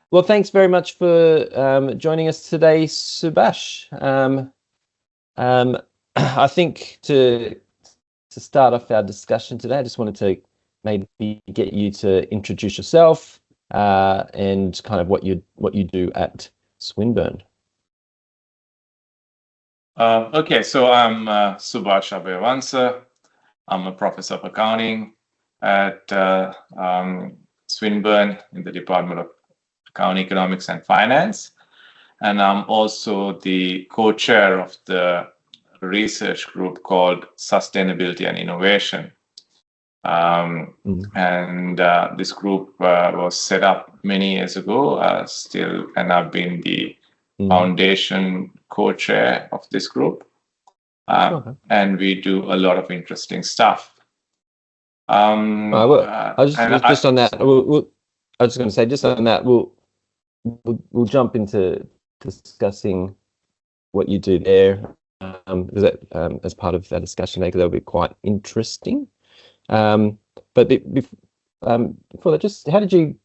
Well, thanks very much for joining us today, Subash. I think to start off our discussion today, I just wanted to maybe get you to introduce yourself and kind of what you do at Swinburne. Okay, so I'm Subash Abhayawansa. I'm a professor of accounting at Swinburne in the Department of Accounting, Economics, and Finance. And I'm also the co-chair of the research group called Sustainability and Innovation. And this group was set up many years ago, and I've been the foundation co-chair of this group. And we do a lot of interesting stuff. I was just on that. I was just going to say, just on that, we'll jump into discussing what you do there, as part of that discussion, because that'll be quite interesting. But before that, just how did you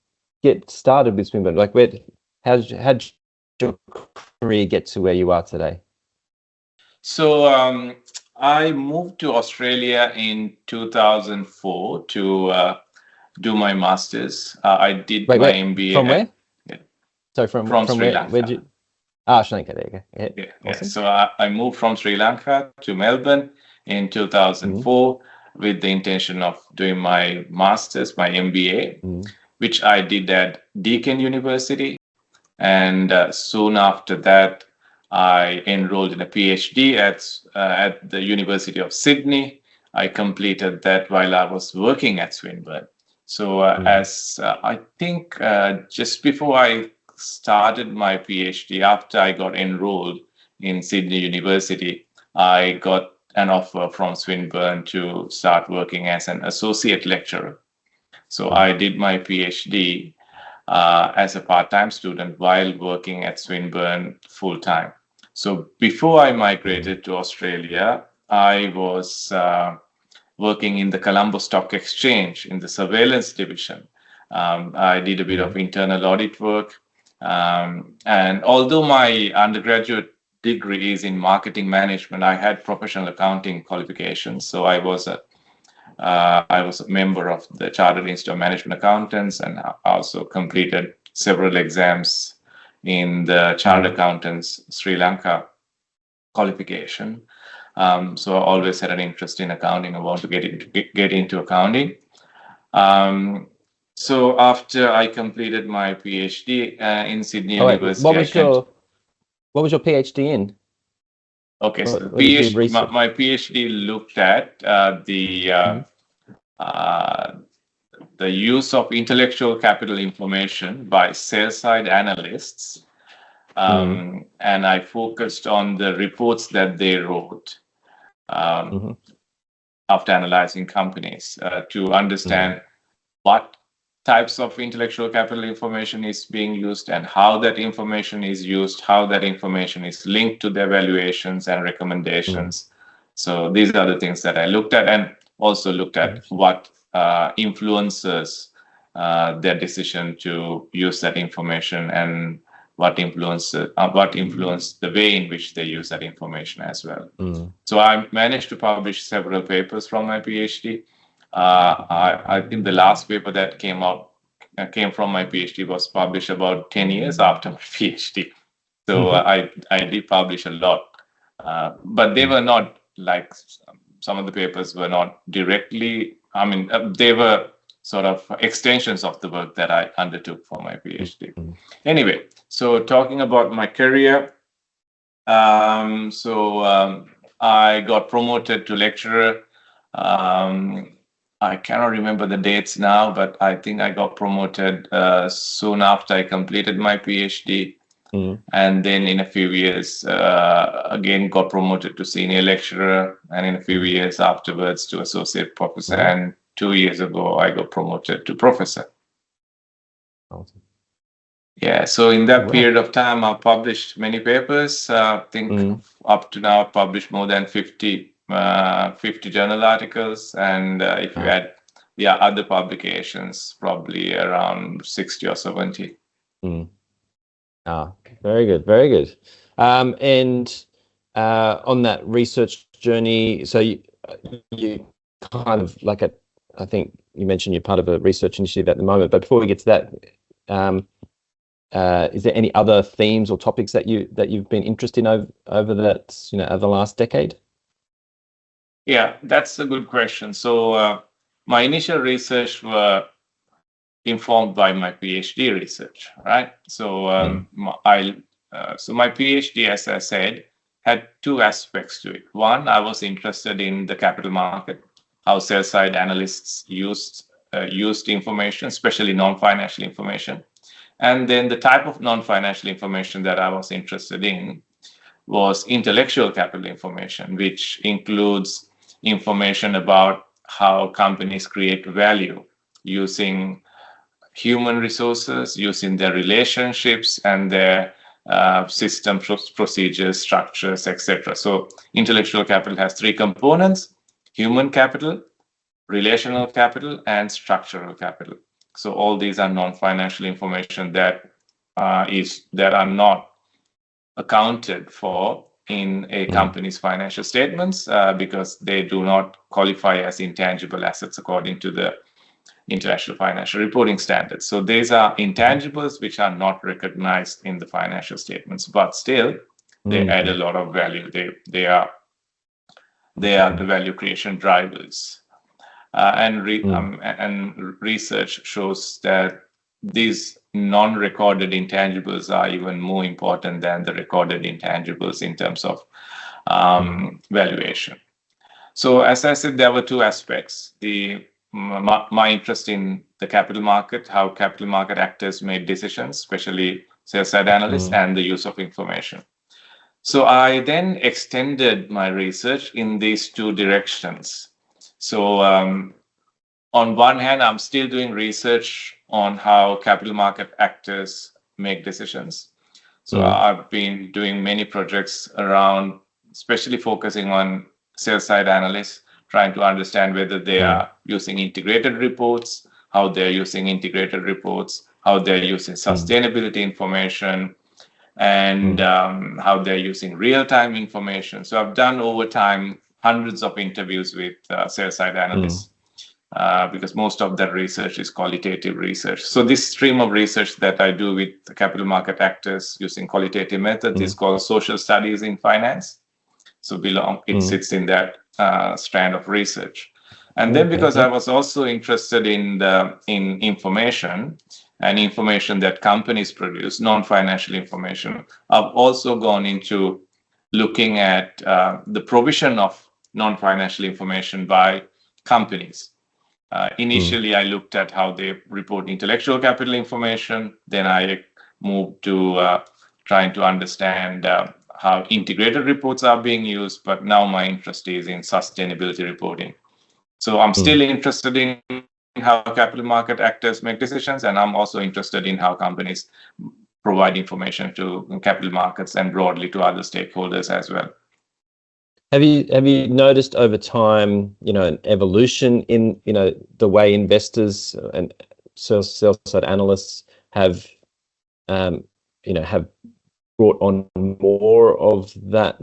get started with Swinburne? Like, how did your career get to where you are today? So I moved to Australia in 2004 to do my master's. I did my MBA. From where? Yeah. So from Sri where? Lanka. Where'd you? Sri Lanka. There you go. Yeah. Awesome. So I moved from Sri Lanka to Melbourne in 2004 with the intention of doing my master's, my MBA, which I did at Deakin University. And soon after that, I enrolled in a PhD at the University of Sydney. I completed that while I was working at Swinburne. So I think just before I started my PhD, after I got enrolled in Sydney University, I got an offer from Swinburne to start working as an associate lecturer. So I did my PhD as a part-time student while working at Swinburne full-time. So before I migrated to Australia, I was working in the Colombo Stock Exchange in the surveillance division. I did a bit of internal audit work. And although my undergraduate degree is in marketing management, I had professional accounting qualifications. So I was a member of the Chartered Institute of Management Accountants, and I also completed several exams in the Chartered Accountants Sri Lanka qualification. So I always had an interest in accounting. I want to get into accounting. So after I completed my PhD in Sydney University, what was your PhD in? Okay, so my PhD looked at the use of intellectual capital information by sell-side analysts, and I focused on the reports that they wrote after analyzing companies to understand what types of intellectual capital information is being used and how that information is used, how that information is linked to their valuations and recommendations. So these are the things that I looked at, and also looked at what influences their decision to use that information, and what influenced the way in which they use that information as well. So I managed to publish several papers from my PhD. I think the last paper that came from my PhD was published about 10 years after my PhD. So I did publish a lot, but they were not like, some of the papers were not directly, they were sort of extensions of the work that I undertook for my PhD. Anyway, so talking about my career, I got promoted to lecturer. I cannot remember the dates now, but I think I got promoted soon after I completed my PhD. And then in a few years, again, got promoted to senior lecturer. And in a few years afterwards to associate professor. And 2 years ago, I got promoted to professor. Awesome. Yeah, so in that period of time, I've published many papers. I think up to now, I've published more than 50 journal articles, and if you add other publications, probably around 60 or 70. Very good, very good. And on that research journey, so you kind of like I think you mentioned you're part of a research initiative at the moment, but before we get to that, is there any other themes or topics that you've been interested in over that, over the last decade? Yeah, that's a good question. So my initial research were informed by my PhD research, right? So so my PhD, as I said, had two aspects to it. One, I was interested in the capital market, how sell-side analysts used information, especially non-financial information. And then the type of non-financial information that I was interested in was intellectual capital information, which includes information about how companies create value using human resources, using their relationships and their systems, procedures, structures, etc. So intellectual capital has three components: human capital, relational capital, and structural capital. So all these are non-financial information that are not accounted for in a company's financial statements because they do not qualify as intangible assets according to the International Financial Reporting Standards. So these are intangibles which are not recognized in the financial statements, but still they add a lot of value. They are the value creation drivers. And research shows that these non-recorded intangibles are even more important than the recorded intangibles in terms of valuation. So as I said, there were two aspects: my interest in the capital market, how capital market actors made decisions, especially sell-side analysts, and the use of information. So I then extended my research in these two directions. So on one hand, I'm still doing research on how capital market actors make decisions. So I've been doing many projects around, especially focusing on sell-side analysts, trying to understand whether they are using integrated reports, how they're using integrated reports, how they're using sustainability information, and how they're using real-time information. So I've done over time hundreds of interviews with sell-side analysts because most of that research is qualitative research. So this stream of research that I do with the capital market actors using qualitative methods is called social studies in finance. So it sits in that strand of research. And then because I was also interested in information and information that companies produce, non-financial information, I've also gone into looking at the provision of non-financial information by companies. Initially, I looked at how they report intellectual capital information. Then I moved to trying to understand how integrated reports are being used. But now my interest is in sustainability reporting. So I'm still interested in how capital market actors make decisions, and I'm also interested in how companies provide information to capital markets and broadly to other stakeholders as well. Have you noticed over time, an evolution in, the way investors and sell-side analysts have, have brought on more of that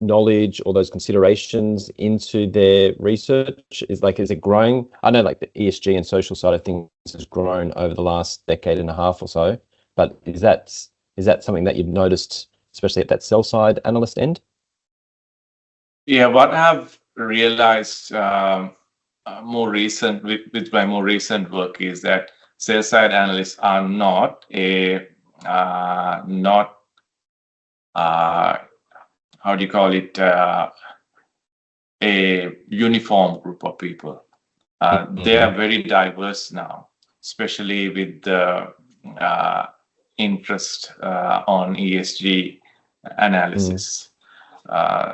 knowledge or those considerations into their research? Is it growing? I know like the ESG and social side of things has grown over the last decade and a half or so, but is that something that you've noticed, especially at that sell-side analyst end? Yeah, what I've realized more recent with my more recent work is that sell-side analysts are not how do you call it, a uniform group of people. They are very diverse now, especially with the interest on ESG analysis.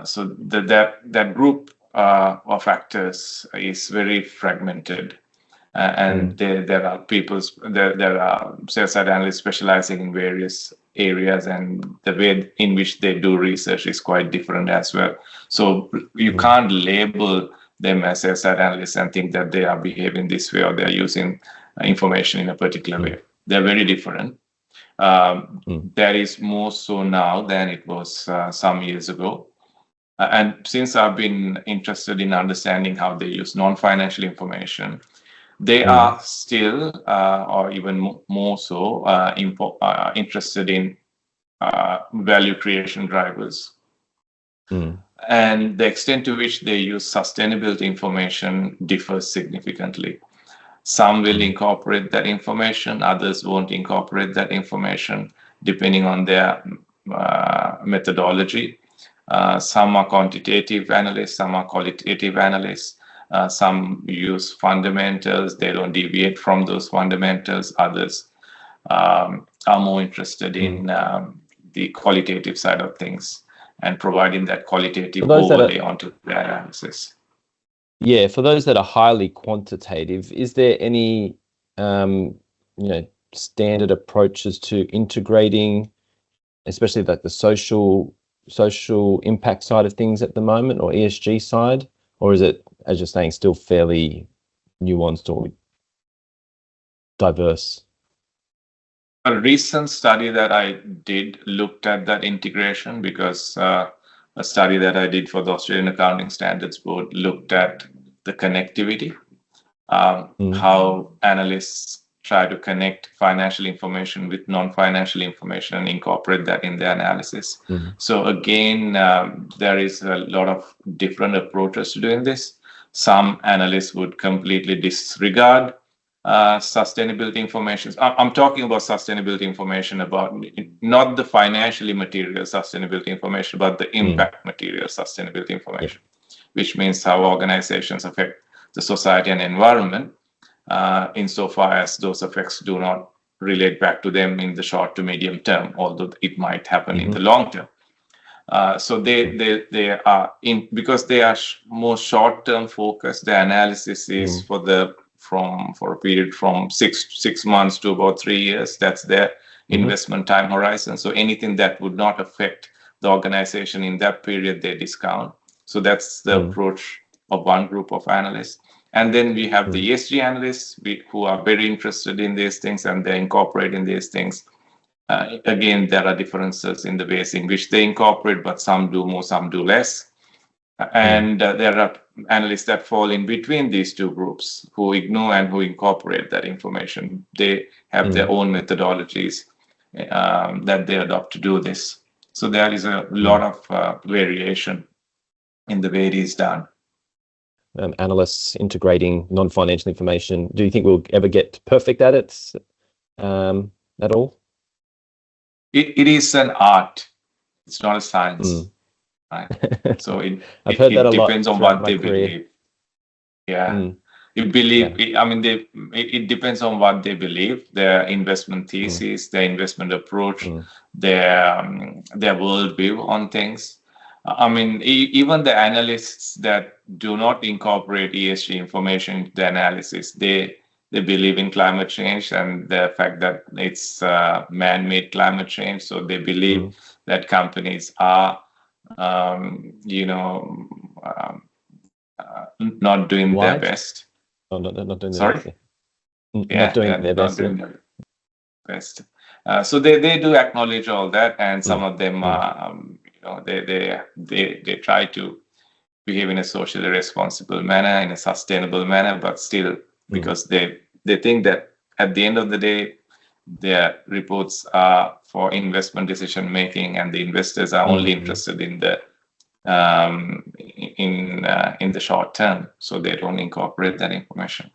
So that group of actors is very fragmented. And there are sell-side analysts specializing in various areas, and the way in which they do research is quite different as well. So you can't label them as sell-side analysts and think that they are behaving this way or they're using information in a particular way. They're very different. That is more so now than it was some years ago. And since I've been interested in understanding how they use non-financial information, they are still, or even more so, interested in value creation drivers. And the extent to which they use sustainability information differs significantly. Some will incorporate that information, others won't incorporate that information, depending on their methodology. Some are quantitative analysts, some are qualitative analysts. Some use fundamentals, they don't deviate from those fundamentals. Others are more interested in the qualitative side of things and providing that qualitative overlay onto their analysis. Yeah, for those that are highly quantitative, is there any standard approaches to integrating, especially like the social impact side of things at the moment, or ESG side, or is it, as you're saying, still fairly nuanced or diverse? A recent study that I did looked at that integration, because a study that I did for the Australian Accounting Standards Board looked at the connectivity, how analysts try to connect financial information with non-financial information and incorporate that in their analysis. So again, there is a lot of different approaches to doing this. Some analysts would completely disregard sustainability information. I'm talking about sustainability information, about not the financially material sustainability information, but the impact material sustainability information, which means how organizations affect the society and environment, insofar as those effects do not relate back to them in the short to medium term, although it might happen in the long term. So they are in, because they are more short term focused. The analysis is for a period from six months to about 3 years. That's their investment time horizon. So anything that would not affect the organization in that period, they discount. So that's the approach of one group of analysts. And then we have the ESG analysts who are very interested in these things, and they incorporate in these things. Again, there are differences in the ways in which they incorporate, but some do more, some do less. And there are analysts that fall in between these two groups, who ignore and who incorporate that information. They have their own methodologies that they adopt to do this. So there is a lot of variation in the way it is done. Analysts integrating non-financial information. Do you think we'll ever get perfect at it at all? It is an art. It's not a science. Right? So it depends on what they believe. Yeah. You believe, I mean, it depends on what they believe, their investment thesis, their investment approach, their worldview on things. I mean, even the analysts that do not incorporate ESG information into the analysis, they believe in climate change and the fact that it's man-made climate change. So they believe that companies are, not doing their best. Oh, not doing Sorry? their best. Not doing their best. Doing their best. So they do acknowledge all that, and some of them are, they try to behave in a socially responsible manner, in a sustainable manner, but still, because they think that at the end of the day, their reports are for investment decision making, and the investors are only interested in the in the short term, so they don't incorporate that information.